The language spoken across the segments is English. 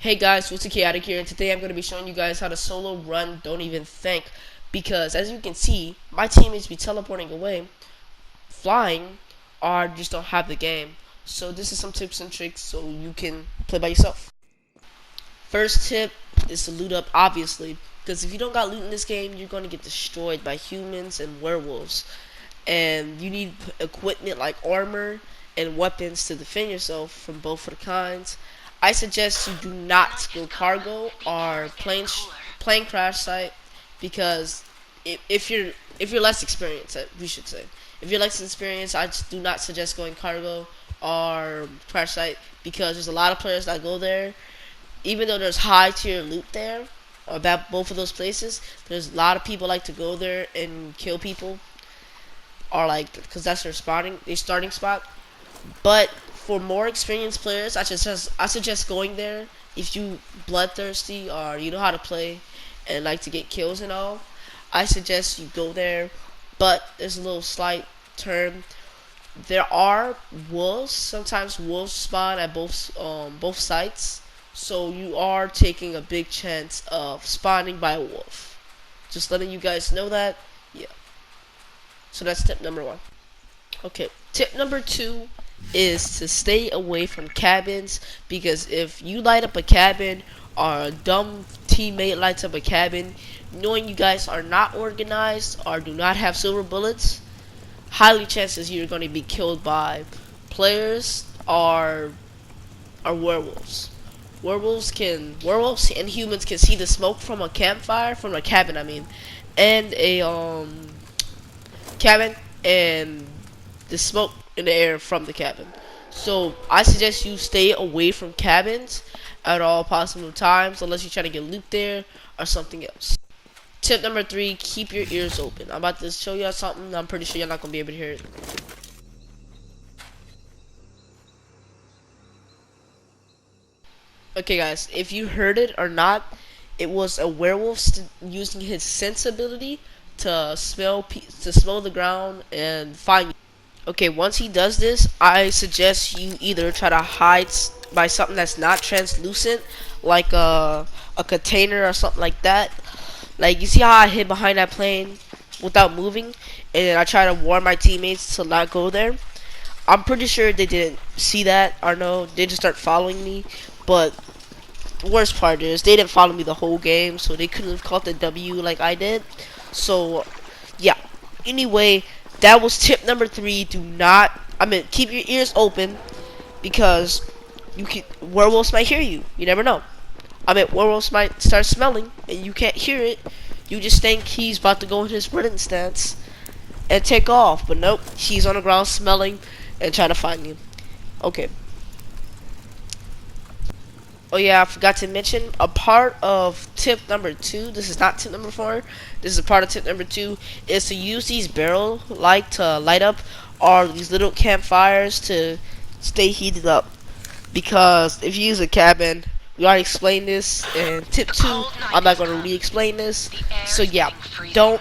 Hey guys, what's the chaotic here, and today I'm going to be showing you guys how to solo run Don't Even Think, because as you can see, my teammates be teleporting away, flying, or just don't have the game. So this is some tips and tricks so you can play by yourself. First tip is to loot up, obviously, because if you don't got loot in this game, you're going to get destroyed by humans and werewolves. And you need equipment like armor and weapons to defend yourself from both of the kinds. I suggest you do not go cargo or plane crash site, because if you're less experienced, we should say, if you're less experienced, I just do not suggest going cargo or crash site, because there's a lot of players that go there. Even though there's high tier loot there about both of those places, there's a lot of people like to go there and kill people, or like, because that's their starting spot. But for more experienced players, I suggest going there if you bloodthirsty or you know how to play and like to get kills and all. I suggest you go there, but there's a little slight turn. There are wolves. Sometimes wolves spawn at both sites, so you are taking a big chance of spawning by a wolf. Just letting you guys know that. Yeah. So that's tip number one. Okay, tip number two is to stay away from cabins, because if you light up a cabin or a dumb teammate lights up a cabin, knowing you guys are not organized or do not have silver bullets, highly chances you're going to be killed by players or werewolves. Werewolves and humans can see the smoke from a campfire, from a cabin, I mean, and a cabin, and the smoke in the air from the cabin. So I suggest you stay away from cabins at all possible times, unless you're trying to get loot there or something else. Tip number three, keep your ears open. I'm about to show y'all something. I'm pretty sure you're not going to be able to hear it. Okay guys, if you heard it or not, it was a werewolf using his sensibility to smell the ground and find you. Okay, once he does this, I suggest you either try to hide by something that's not translucent, like a container or something like that. Like, you see how I hid behind that plane without moving, and I try to warn my teammates to not go there. I'm pretty sure they didn't see that or no, they just start following me. But the worst part is they didn't follow me the whole game, so they couldn't have caught the W like I did. So yeah. Anyway, that was tip number three. Keep your ears open, because werewolves might hear you. You never know. Werewolves might start smelling and you can't hear it. You just think he's about to go in his running stance and take off, but nope, he's on the ground smelling and trying to find you. Okay. Oh yeah, I forgot to mention, a part of tip number two, this is not tip number four, this is a part of tip number two, is to use these barrel light to light up, or these little campfires to stay heated up. Because if you use a cabin, we already explained this in tip two, I'm not going to re-explain this. So yeah, go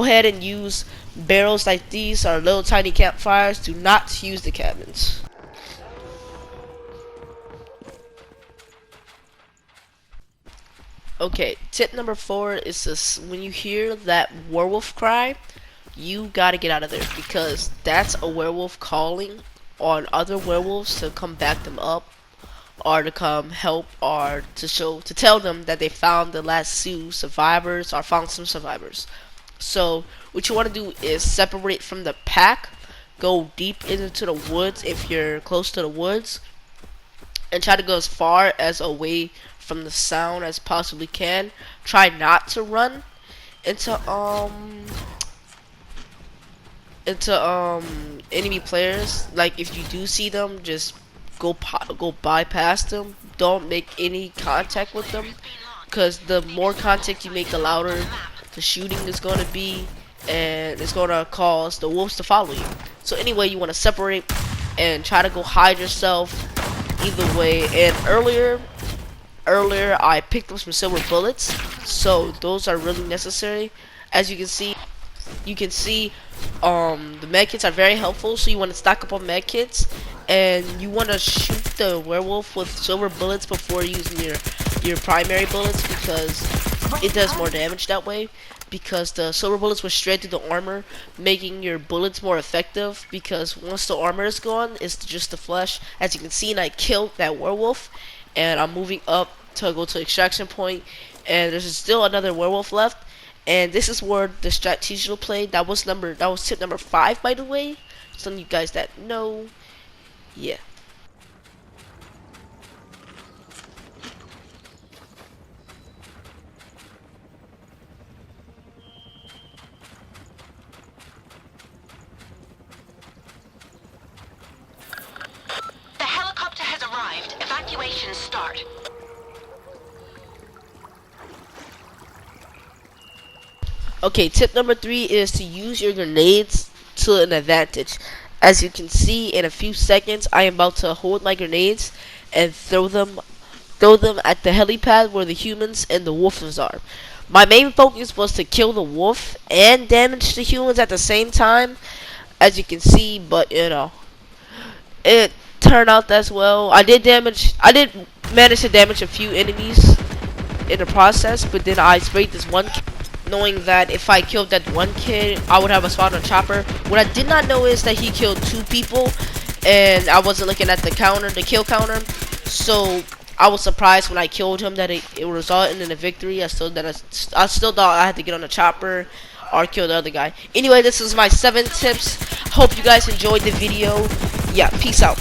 ahead and use barrels like these, or little tiny campfires. Do not use the cabins. Okay, tip number four is this: when you hear that werewolf cry, you gotta get out of there, because that's a werewolf calling on other werewolves to come back them up, or to come help, or to tell them that they found the last two survivors or found some survivors. So what you want to do is separate from the pack, go deep into the woods if you're close to the woods, and try to go as far as away from the sound as possibly can. Try not to run into enemy players. Like, if you do see them, just go bypass them. Don't make any contact with them, because the more contact you make, the louder the shooting is going to be, and it's going to cause the wolves to follow you. So anyway, you want to separate and try to go hide yourself either way. And earlier I picked up some silver bullets, so those are really necessary. As you can see, the medkits are very helpful, so you want to stock up on medkits. and you want to shoot the werewolf with silver bullets before using your primary bullets, because it does more damage that way. Because the silver bullets were straight through the armor, making your bullets more effective. Because once the armor is gone, it's just the flesh. As you can see, and I killed that werewolf, and I'm moving up to go to extraction point, and there's still another werewolf left. And this is where the strategical play. That was tip number 5, by the way. Some of you guys that know, yeah. The helicopter has arrived. Evacuation start. Okay, tip number 3 is to use your grenades to an advantage. As you can see, in a few seconds, I am about to hold my grenades and throw them at the helipad where the humans and the wolves are. My main focus was to kill the wolf and damage the humans at the same time, as you can see, but it turned out as well. I did manage to damage a few enemies in the process, but then I sprayed this one kid, knowing that if I killed that one kid, I would have a spot on chopper. What I did not know is that he killed 2 people, and I wasn't looking at the kill counter. So I was surprised when I killed him that it resulted in a victory. I still thought I had to get on the chopper or kill the other guy. Anyway, this is my 7 tips. Hope you guys enjoyed the video. Yeah, peace out.